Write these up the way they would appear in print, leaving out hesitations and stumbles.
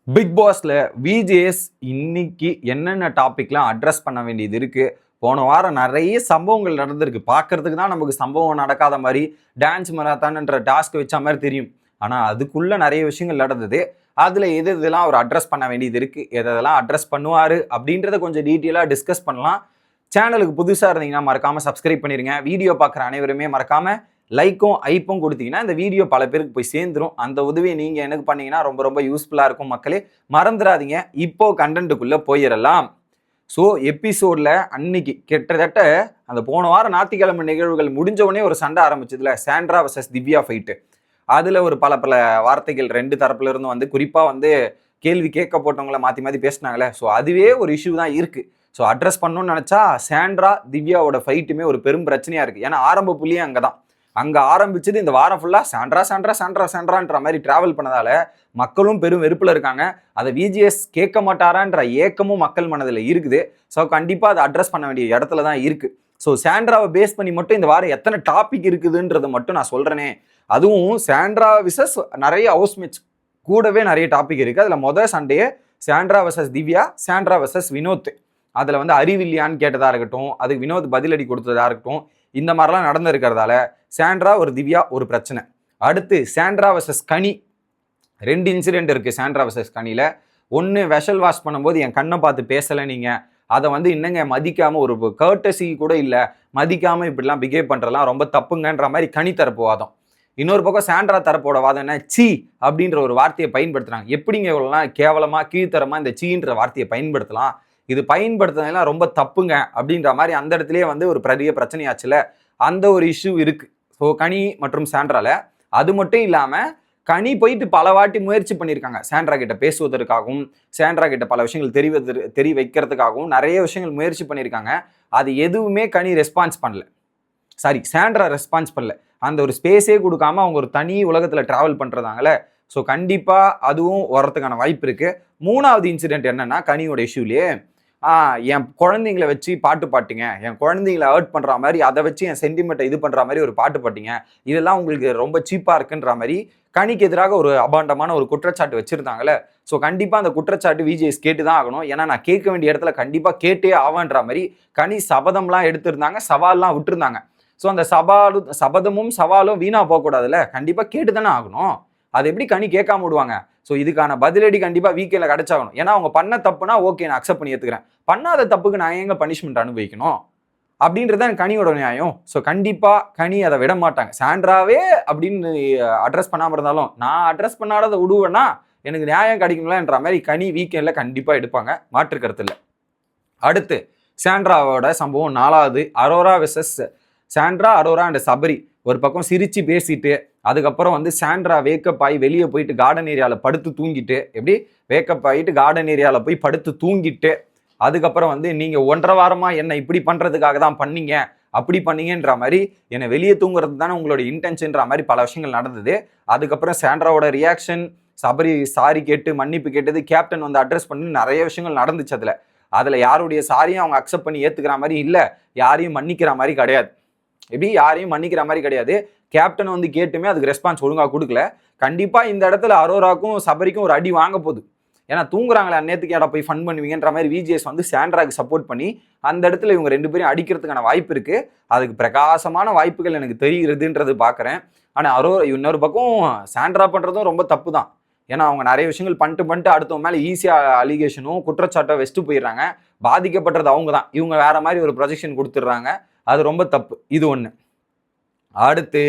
Big பாஸ்ல VJS இன்னைக்கு என்னென்ன டாபிக்லாம் அட்ரஸ் பண்ண வேண்டியது இருக்கு. போன வாரம் நிறைய சம்பவங்கள் நடந்திருக்கு. பார்க்கறதுக்கு தான் நமக்கு சம்பவம் நடக்காத மாதிரி டான்ஸ் மராத்தான்ன்ற டாஸ்க் வச்ச மாதிரி தெரியும். ஆனால் அதுக்குள்ள நிறைய விஷயங்கள் நடந்தது. அதில் எது இதெல்லாம் அவர் அட்ரஸ் பண்ண வேண்டியது இருக்கு, எதெல்லாம் அட்ரஸ் பண்ணுவார் அப்படின்றத கொஞ்சம் டீட்டெயிலாக டிஸ்கஸ் பண்ணலாம். சேனலுக்கு புதுசாக இருந்தீங்கன்னா மறக்காம சப்ஸ்கிரைப் பண்ணிருங்க. வீடியோ பார்க்குற அனைவருமே மறக்காம லைக்கும் ஐப்பும் கொடுத்தீங்கன்னா இந்த வீடியோ பல பேருக்கு போய் சேர்ந்துடும். அந்த உதவியை நீங்கள் எனக்கு பண்ணீங்கன்னா ரொம்ப ரொம்ப யூஸ்ஃபுல்லாக இருக்கும். மக்களே மறந்துடாதீங்க. இப்போ கண்டென்ட்டுக்குள்ளே போயிடலாம். ஸோ எபிசோடில் அன்னைக்கு கிட்டத்தட்ட அந்த போன வாரம் ஞாயிற்றுக்கிழமை நிகழ்வுகள் முடிஞ்ச உடனே ஒரு சண்டை ஆரம்பிச்சதுல சாண்ட்ரா வர்சஸ் திவ்யா ஃபைட்டு. அதில் ஒரு பல பல வார்த்தைகள் ரெண்டு தரப்புல இருந்தும் வந்து குறிப்பாக வந்து கேள்வி கேட்க போட்டவங்கள மாற்றி மாற்றி பேசினாங்களே. ஸோ அதுவே ஒரு இஷ்யூ தான் இருக்குது. ஸோ அட்ரஸ் பண்ணணும்னு நினச்சா சாண்ட்ரா திவ்யாவோட ஃபைட்டுமே ஒரு பெரும் பிரச்சனையாக இருக்குது. ஏன்னா ஆரம்ப புள்ளியே அங்கே தான். அங்கே ஆரம்பிச்சது இந்த வாரம் ஃபுல்லாக சாண்ட்ரா சாண்ட்ரா சாண்ட்ரா சாண்ட்ரான்ற மாதிரி டிராவல் பண்ணதால மக்களும் பெரும் வெறுப்பில் இருக்காங்க. அதை விஜிஎஸ் கேட்க மாட்டாரான்ற ஏக்கமும் மக்கள் மனதில் இருக்குது. ஸோ கண்டிப்பாக அதை அட்ரஸ் பண்ண வேண்டிய இடத்துல தான் இருக்குது. ஸோ சாண்ட்ராவை பேஸ் பண்ணி மட்டும் இந்த வாரம் எத்தனை டாபிக் இருக்குதுன்றதை மட்டும் நான் சொல்கிறேனே. அதுவும் சாண்ட்ரா விசஸ் நிறைய ஹவுஸ்மேட்ஸ் கூடவே நிறைய டாபிக் இருக்குது. அதில் மொதல் சண்டையே Sandra versus Divya, Sandra versus Vinod. அதில் வந்து அறிவில்லையான்னு கேட்டதாக இருக்கட்டும், அதுக்கு வினோத் பதிலடி கொடுத்ததாக இருக்கட்டும், இந்த மாதிரிலாம் நடந்திருக்கிறதால சாண்ட்ரா ஒரு திவ்யா ஒரு பிரச்சனை. அடுத்து சாண்ட்ரா வர்சஸ் கனி. ரெண்டு இன்சிடென்ட் இருக்குது சாண்ட்ரா வர்சஸ் கனியில். ஒன்று வெஷல் வாஷ் பண்ணும்போது என் கண்ணை பார்த்து பேசலை நீங்கள், அதை வந்து இன்னங்க மதிக்காமல் ஒரு கர்டசி கூட இல்லை, மதிக்காமல் இப்படிலாம் பிஹேவ் பண்ணுறலாம் ரொம்ப தப்புங்கன்ற மாதிரி கனி தரப்பு வாதம். இன்னொரு பக்கம் சாண்ட்ரா தரப்போட வாதம் என்ன, சீ அப்படின்ற ஒரு வார்த்தையை பயன்படுத்துகிறாங்க. எப்படிங்க இவ்வளோலாம் கேவலமாக கீழ்த்தரமாக இந்த சீன்ற வார்த்தையை பயன்படுத்தலாம், இது பயன்படுத்துறதுலாம் ரொம்ப தப்புங்க அப்படின்ற மாதிரி அந்த இடத்துலயே வந்து ஒரு பெரிய பிரச்சனையாச்சுல. அந்த ஒரு இஷ்யூ இருக்கு. ஸோ கனி மற்றும் சாண்ட்ரால. அது மட்டும் இல்லாமல் கனி போயிட்டு பல வாட்டி முயற்சி பண்ணியிருக்காங்க சாண்ட்ரா கிட்ட பேசுவதற்காகவும், சாண்ட்ரா கிட்ட பல விஷயங்கள் தெரிய வைக்கிறதுக்காகவும் நிறைய விஷயங்கள் முயற்சி பண்ணியிருக்காங்க. அது எதுவுமே கனி ரெஸ்பான்ஸ் பண்ணல. சாண்ட்ரா ரெஸ்பான்ஸ் பண்ணல. அந்த ஒரு ஸ்பேஸே கொடுக்காம அவங்க ஒரு தனி உலகத்தில் டிராவல் பண்ணுறதாங்களே. ஸோ கண்டிப்பாக அதுவும் வரத்துக்கான வாய்ப்பு இருக்குது. மூணாவது இன்சிடென்ட் என்னன்னா கனியோட இஷ்யூலேயே என் குழந்தைங்களை வச்சு பாட்டு பாட்டிங்க, என் குழந்தைங்களை ஹர்ட் பண்ணுற மாதிரி அதை வச்சு என் சென்டிமெண்ட்டை இது பண்ணுற மாதிரி ஒரு பாட்டு பாட்டிங்க, இதெல்லாம் உங்களுக்கு ரொம்ப சீப்பாக இருக்குன்ற மாதிரி கனிக்கு எதிராக ஒரு அபாண்டமான ஒரு குற்றச்சாட்டு வச்சுருந்தாங்களே. ஸோ கண்டிப்பாக அந்த குற்றச்சாட்டு விஜிஎஸ் கேட்டு தான் ஆகணும். ஏன்னா நான் கேட்க வேண்டிய இடத்துல கண்டிப்பாக கேட்டே ஆவான்ற மாதிரி கனி சபதம்லாம் எடுத்திருந்தாங்க, சவால்லாம் விட்டுருந்தாங்க. ஸோ அந்த சபதமும் சவாலும் வீணாக போகக்கூடாதுல்ல, கண்டிப்பாக கேட்டு தானே ஆகணும். அது எப்படி கனி கேட்காம விடுவாங்க? ஸோ இதுக்கான பதிலடி கண்டிப்பாக வீக்கெண்டில் கிடைச்சாகணும். ஏன்னா அவங்க பண்ண தப்புனா ஓகே நான் அக்செப்ட் பண்ணி ஏற்றுக்கிறேன், பண்ணாத தப்புக்கு நான் எங்க பனிஷ்மெண்ட் அனுபவிக்கணும் அப்படின்றது தான் கனியோட நியாயம். ஸோ கண்டிப்பாக கனி அதை விட மாட்டாங்க. சாண்ட்ராவே அப்படின்னு அட்ரஸ் பண்ணாமல் இருந்தாலும் நான் அட்ரஸ் பண்ணாத விடுவேன்னா எனக்கு நியாயம் கிடைக்கும்லன்ற மாதிரி கனி வீக்கெண்டில் கண்டிப்பாக எடுப்பாங்க, மாற்று கருத்து இல்லை. அடுத்து சாண்ட்ராவோட சம்பவம் நாலாவது, Arora versus Sandra, Arora and Sabari. ஒரு பக்கம் சிரிச்சு பேசிட்டு அதுக்கப்புறம் வந்து சாண்ட்ரா வேக்கப் ஆகி வெளியே போயிட்டு கார்டன் ஏரியாவில் படுத்து தூங்கிட்டு, எப்படி வேக்கப் ஆகிட்டு கார்டன் ஏரியாவில் போய் படுத்து தூங்கிட்டு அதுக்கப்புறம் வந்து நீங்கள் 1.5 வாரமாக என்னை இப்படி பண்ணுறதுக்காக தான் பண்ணீங்க, அப்படி பண்ணீங்கன்ற மாதிரி என்னை வெளியே தூங்குறது தானே உங்களோட இன்டென்ஷன்ற மாதிரி பல விஷயங்கள் நடந்தது. அதுக்கப்புறம் சாண்ட்ராவோட ரியாக்ஷன், சபரி சாரி கேட்டு மன்னிப்பு கேட்டது, கேப்டன் வந்து அட்ரஸ் பண்ணி நிறைய விஷயங்கள் நடந்துச்சு. அதில் யாருடைய சாரியும் அவங்க அக்செப்ட் பண்ணி ஏற்றுக்கிற மாதிரி இல்லை, யாரையும் மன்னிக்கிற மாதிரி கிடையாது. எப்படி யாரையும் மன்னிக்கிற மாதிரி கிடையாது. கேப்டன் வந்து கேட்டுமே அதுக்கு ரெஸ்பான்ஸ் ஒழுங்காக கொடுக்கல. கண்டிப்பாக இந்த இடத்துல அரோராக்கும் சபரிக்கும் ஒரு அடி வாங்க போகுது. ஏன்னா தூங்குறாங்களே அந்நேரத்துக்கு இடம் போய் ஃபன் பண்ணுவீங்கன்ற மாதிரி விஜிஎஸ் வந்து சாண்ட்ராக்கு சப்போர்ட் பண்ணி அந்த இடத்துல இவங்க ரெண்டு பேரும் அடிக்கிறதுக்கான வாய்ப்பு இருக்குது. அதுக்கு பிரகாசமான வாய்ப்புகள் எனக்கு தெரிகிறதுன்றது பார்க்குறேன். ஆனால் இன்னொரு பக்கம் சாண்ட்ரா பண்ணுறதும் ரொம்ப தப்பு தான். ஏன்னா அவங்க நிறைய விஷயங்கள் பண்ணிட்டு அடுத்தவங்க மேலே ஈஸியாக அலிகேஷனும் குற்றச்சாட்டை வச்சுட்டு போயிடுறாங்க. பாதிக்கப்படுறது அவங்க தான், இவங்க வேற மாதிரி ஒரு ப்ரொஜெக்ஷன் கொடுத்துட்றாங்க. அது ரொம்ப தப்பு. இது ஒன்று. அடுத்து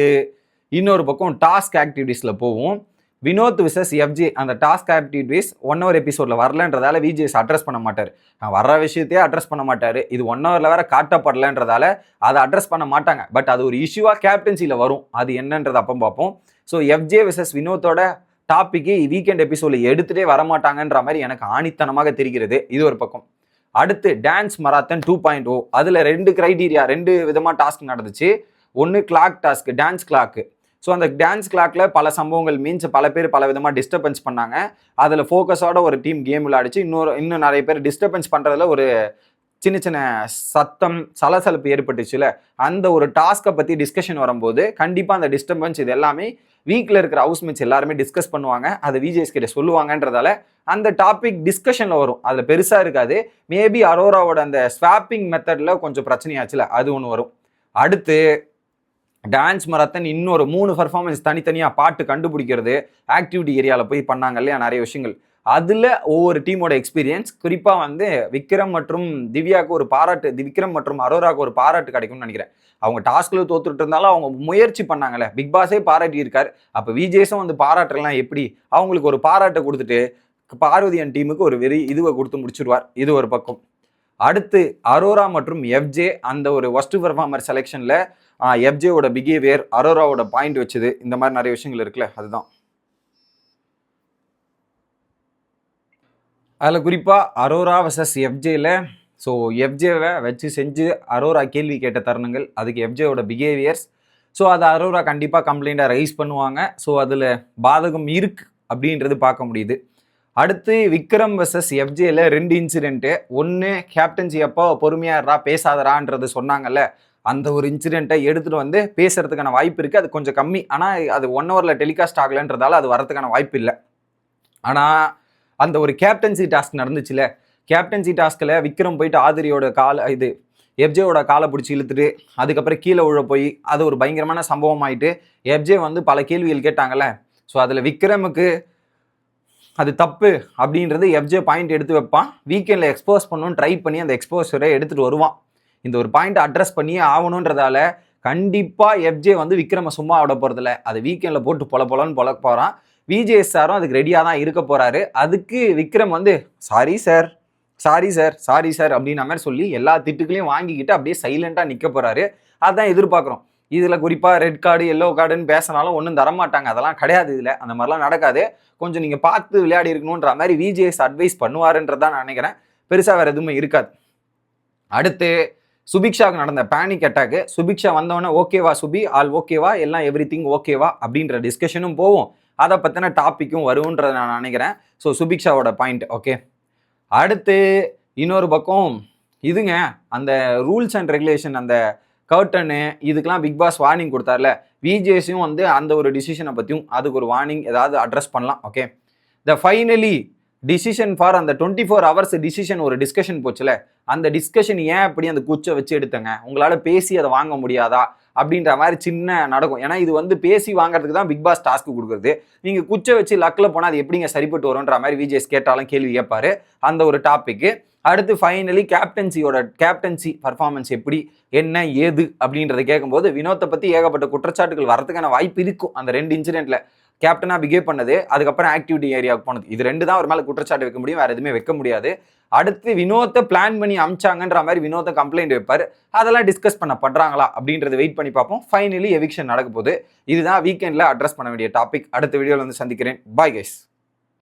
இன்னொரு பக்கம் டாஸ்க் ஆக்டிவிட்டீஸில் போவோம். Vinod versus F. அந்த டாஸ்க் ஆக்டிவிட்டீஸ் 1 hour எபிசோடில் வரலன்றதால விஜிஎஸ் அட்ரஸ் பண்ண மாட்டார். வர்ற விஷயத்தையே அட்ரஸ் பண்ண மாட்டார். இது 1 hourல வேற காட்டப்படலைன்றதால அதை அட்ரஸ் பண்ண மாட்டாங்க. பட் அது ஒரு இஷ்யூவாக கேப்டன்சியில் வரும். அது என்னன்றது அப்போ பார்ப்போம். ஸோ எஃப்ஜே விசஸ் வினோத்தோட டாப்பிக்கு வீக்கெண்ட் எபிசோடில் எடுத்துகிட்டே வரமாட்டாங்கன்ற மாதிரி எனக்கு ஆணித்தனமாக தெரிகிறது. இது ஒரு பக்கம். அடுத்து டான்ஸ் மராத்தன் 2.0. அதில் 2 கிரைட்டீரியா, 2 விதமாக டாஸ்க் நடந்துச்சு. ஒன்று clock task, dance clock. So அந்த டான்ஸ் கிளாக்ல பல சம்பவங்கள் மீன்ஸ் பல பேர் பல விதமாக டிஸ்டர்பன்ஸ் பண்ணாங்க. அதில் ஃபோக்கஸோட ஒரு டீம் கேம் விளையாடிச்சு. இன்னும் நிறைய பேர் டிஸ்டர்பன்ஸ் பண்ணுறதுல ஒரு சின்ன சின்ன சத்தம் சலசலப்பு ஏற்பட்டுச்சுல, அந்த ஒரு டாஸ்க்கை பற்றி டிஸ்கஷன் வரும்போது கண்டிப்பாக அந்த டிஸ்டர்பன்ஸ் இது எல்லாமே வீக்கில் இருக்கிற ஹவுஸ்மேட்ஸ் எல்லாருமே டிஸ்கஸ் பண்ணுவாங்க, அதை விஜேஎஸ் கிட்ட சொல்லுவாங்கன்றதால அந்த டாபிக் டிஸ்கஷனில் வரும். அதில் பெருசாக இருக்காது. மேபி அரோராவோட அந்த ஸ்வாப்பிங் மெத்தடில் கொஞ்சம் பிரச்சனையாச்சுல, அது ஒன்று வரும். அடுத்து டான்ஸ் மராத்தன் இன்னொரு 3 பர்ஃபார்மன்ஸ் தனித்தனியாக பாட்டு கண்டுபிடிக்கிறது, ஆக்டிவிட்டி ஏரியாவில் போய் பண்ணாங்க இல்லையா நிறைய விஷயங்கள். அதில் ஒவ்வொரு டீமோட எக்ஸ்பீரியன்ஸ், குறிப்பாக வந்து விக்ரம் மற்றும் திவ்யாவுக்கு ஒரு பாராட்டு, விக்ரம் மற்றும் அரோராவுக்கு ஒரு பாராட்டு கிடைக்கும்னு நினைக்கிறேன். அவங்க டாஸ்கில் தோத்துட்டு இருந்தாலும் அவங்க முயற்சி பண்ணாங்கல்ல, பிக் பாஸே பாராட்டி இருக்கார். அப்போ விஜேஸும் வந்து பாராட்டலாம் எப்படி, அவங்களுக்கு ஒரு பாராட்டை கொடுத்துட்டு பார்வதியன் டீமுக்கு ஒரு இதுவை கொடுத்து முடிச்சிடுவார். இது ஒரு பக்கம். அடுத்து அரோரா மற்றும் எஃப்ஜே அந்த ஒரு ஒஸ்ட் பெர்ஃபார்மர் செலெக்ஷனில் எஃப்ஜேவோட பிஹேவியர், அரோராவோட பாயிண்ட் வச்சது, இந்த மாதிரி நிறைய விஷயங்கள் இருக்குல்ல, அதுதான். அதில் குறிப்பாக அரோரா வர்சஸ் எஃப்ஜேல, ஸோ எஃப்ஜேவை வச்சு செஞ்சு அரோரா கேள்வி கேட்ட தருணங்கள், அதுக்கு எஃப்ஜேவோட பிஹேவியர்ஸ், ஸோ அதை அரோரா கண்டிப்பாக கம்ப்ளைண்ட்டாக ரைஸ் பண்ணுவாங்க. ஸோ அதில் பாதகம் இருக்கு அப்படின்றது பார்க்க முடியுது. அடுத்து விக்ரம் வர்சஸ் எஃப்ஜேல 2 இன்சிடென்ட்டு. ஒன்று கேப்டன்சி அப்போ பொறுமையாகறா பேசாதரான்றது சொன்னாங்கல்ல, அந்த ஒரு இன்சிடென்ட்டை எடுத்துகிட்டு வந்து பேசுறதுக்கான வாய்ப்பு இருக்குது. அது கொஞ்சம் கம்மி, ஆனால் அது 1 ஹவரில் டெலிகாஸ்ட் ஆகலைன்றதால அது வரதுக்கான வாய்ப்பு இல்லை. ஆனால் அந்த ஒரு கேப்டன்சி டாஸ்க் நடந்துச்சுல, கேப்டன்சி டாஸ்கில் விக்ரம் போயிட்டு ஆதிரியோட எஃப்ஜேவோட காலை பிடிச்சி இழுத்துட்டு அதுக்கப்புறம் கீழே உழ போய் அது ஒரு பயங்கரமான சம்பவம் ஆகிட்டு எஃப்ஜே வந்து பல கேள்விகள் கேட்டாங்கல்ல. ஸோ அதில் விக்ரமுக்கு அது தப்பு அப்படின்றது எஃப்ஜே பாயிண்ட் எடுத்து வைப்பான். வீக்கெண்டில் எக்ஸ்போஸ் பண்ணணும்னு ட்ரை பண்ணி அந்த எக்ஸ்போஸரை எடுத்துகிட்டு வருவான். இந்த ஒரு பாயிண்ட் அட்ரஸ் பண்ணியே ஆகணுன்றதால கண்டிப்பாக எஃப்ஜே வந்து விக்ரம சும்மா விட போகிறதில்ல, அது வீக்கெண்டில் போட்டு பொலன்னு பொழக்க போகிறான். விஜேஎஸ் சாரும் அதுக்கு ரெடியாக தான் இருக்க போகிறாரு. அதுக்கு விக்ரம் வந்து சாரி சார் அப்படின்ற மாதிரி சொல்லி எல்லா திட்டுக்களையும் வாங்கிக்கிட்டு அப்படியே சைலண்டாக நிற்க போகிறாரு. அதுதான் எதிர்பார்க்குறோம். இதில் குறிப்பாக ரெட் கார்டு எல்லோ கார்டுன்னு பேசினாலும் ஒன்றும் தரமாட்டாங்க, அதெல்லாம் கிடையாது. இதில் அந்த மாதிரிலாம் நடக்காது. கொஞ்சம் நீங்கள் பார்த்து விளையாடி இருக்கணுன்ற மாதிரி விஜேஎஸ் அட்வைஸ் பண்ணுவாருன்றதான் நான் நினைக்கிறேன். பெருசாக வேறு எதுவுமே இருக்காது. அடுத்து சுபிக்ஷாவுக்கு நடந்த பேனிக் அட்டாக்கு. சுபிக்ஷா வந்தவொடனே ஓகேவா சுபி, ஆல் ஓகேவா, எல்லாம் எவ்ரி திங் ஓகேவா அப்படின்ற டிஸ்கஷனும் போகும். அதை பற்றின டாப்பிக்கும் வரும்ன்றதை நான் நினைக்கிறேன். ஸோ சுபிக்ஷாவோட பாயிண்ட் ஓகே. அடுத்து இன்னொரு பக்கம் இதுங்க, அந்த ரூல்ஸ் அண்ட் ரெகுலேஷன், அந்த கர்டனு, இதுக்கெல்லாம் பிக் பாஸ் வார்னிங் கொடுத்தார்ல, விஜேஸும் வந்து அந்த ஒரு டிசிஷனை பற்றியும் அதுக்கு ஒரு வார்னிங் ஏதாவது அட்ரஸ் பண்ணலாம். Okay, the finally decision for அந்த 24 hours டிசிஷன் ஒரு டிஸ்கஷன் போச்சுல, அந்த டிஸ்கஷன் ஏன் அப்படி அந்த குச்சை வச்சு எடுத்தங்க, உங்களால் பேசி அதை வாங்க முடியாதா அப்படின்ற மாதிரி சின்ன நடக்கும். ஏன்னா இது வந்து பேசி வாங்குறதுக்கு தான் பிக் பாஸ் டாஸ்க்கு கொடுக்குறது. நீங்கள் குச்சை வச்சு லக்கில் போனால் அது எப்படிங்க சரிப்பட்டு வரும்ன்ற மாதிரி விஜேஸ் கேட்டாலும் கேள்வி கேட்பாரு. அந்த ஒரு டாப்பிக்கு. அடுத்து ஃபைனலி கேப்டன்சி பர்ஃபார்மன்ஸ் எப்படி என்ன ஏது அப்படின்றத கேட்கும்போது வினோத்தை பற்றி ஏகப்பட்ட குற்றச்சாட்டுகள் வரதுக்கான வாய்ப்பு இருக்கும். அந்த 2 இன்சிடென்ட்ல கேப்டனாக பிஹேவ் பண்ணது, அதுக்கப்புறம் ஆக்டிவிட்டி ஏரியாவுக்கு போனது, இது 2 தான் ஒரு மேலே குற்றச்சாட்டு வைக்க முடியும், வேறு எதுவுமே வைக்க முடியாது. அடுத்து வினோத்தை பிளான் பண்ணி அமிச்சாங்கன்ற மாதிரி வினோத்தை கம்ப்ளைண்ட் வைப்பார். அதெல்லாம் டிஸ்கஸ் பண்ணப்படுறாங்களா அப்படின்றத வெயிட் பண்ணி பார்ப்போம். ஃபைனலி எவிக்ஷன் நடக்க போகுது. இதுதான் வீக்கெண்டில் அட்ரஸ் பண்ண வேண்டிய டாபிக். அடுத்த வீடியோவில் வந்து சந்திக்கிறேன். Bye guys.